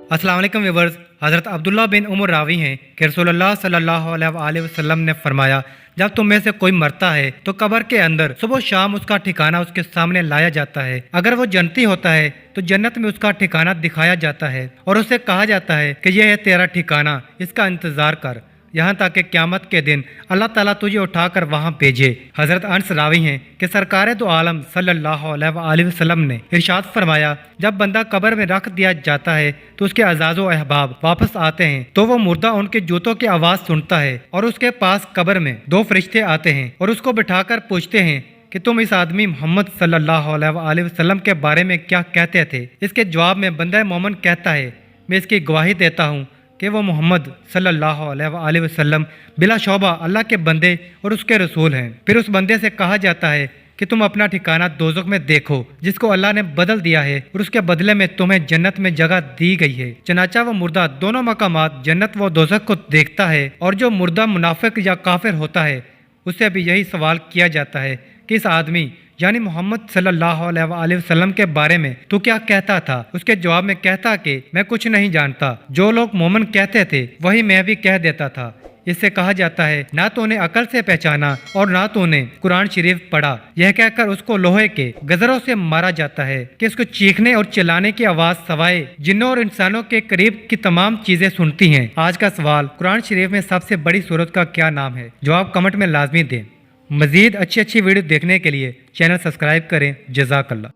अस्सलाम वालेकुम व्यूअर्स। हज़रत अब्दुल्ला बिन उमर रावी हैं कि रसूलुल्लाह सल्लल्लाहु अलैहि वसल्लम ने फरमाया, जब तुम में से कोई मरता है तो कब्र के अंदर सुबह शाम उसका ठिकाना उसके सामने लाया जाता है। अगर वो जन्नती होता है तो जन्नत में उसका ठिकाना दिखाया जाता है और उसे कहा जाता है कि यह है तेरा ठिकाना, इसका इंतजार कर यहाँ तक कि क़यामत के दिन अल्लाह ताला तुझे उठाकर वहाँ भेजे। हज़रत अनस रावी हैं कि सरकार दो आलम सल्लल्लाहु अलैहि वसल्लम ने इरशाद फरमाया, जब बंदा कब्र में रख दिया जाता है तो उसके अज़ाज़ो अहबाब वापस आते हैं तो वो मुर्दा उनके जूतों की आवाज़ सुनता है और उसके पास कब्र में दो फरिश्ते आते हैं और उसको बिठाकर पूछते हैं कि तुम इस आदमी मोहम्मद सल्लल्लाहु अलैहि वसल्लम के बारे में क्या कहते थे। इसके जवाब में बंदा मोमिन कहता है, मैं इसकी गवाही देता हूँ कि वो मोहम्मद सल्लल्लाहु अलैहि वसल्लम बिला शौबा अल्लाह के बंदे और उसके रसूल हैं। फिर उस बंदे से कहा जाता है कि तुम अपना ठिकाना दोज़ख में देखो जिसको अल्लाह ने बदल दिया है और उसके बदले में तुम्हें जन्नत में जगह दी गई है। चनाचा वो मुर्दा दोनों मकामात जन्नत व दोज़ख को देखता है और जो मुर्दा मुनाफिक या काफिर होता है उससे भी यही सवाल किया जाता है कि इस आदमी यानी मोहम्मद सल्लल्लाहु अलैहि वसल्लम के बारे में तू क्या कहता था। उसके जवाब में कहता कि मैं कुछ नहीं जानता, जो लोग मोमिन कहते थे वही मैं भी कह देता था। इससे कहा जाता है, ना तो उन्हें अकल से पहचाना और ना तो उन्हें कुरान शरीफ पढ़ा। यह कहकर उसको लोहे के गजरों से मारा जाता है कि उसको चीखने और चिल्लाने की आवाज सवाए जिन्नों और इंसानों के करीब की तमाम चीजें सुनती हैं। आज का सवाल, कुरान शरीफ में सबसे बड़ी सूरत का क्या नाम है? जवाब कमेंट में लाजमी दें। मजीद अच्छी वीडियो देखने के लिए चैनल सब्सक्राइब करें। जज़ाकल्लाह।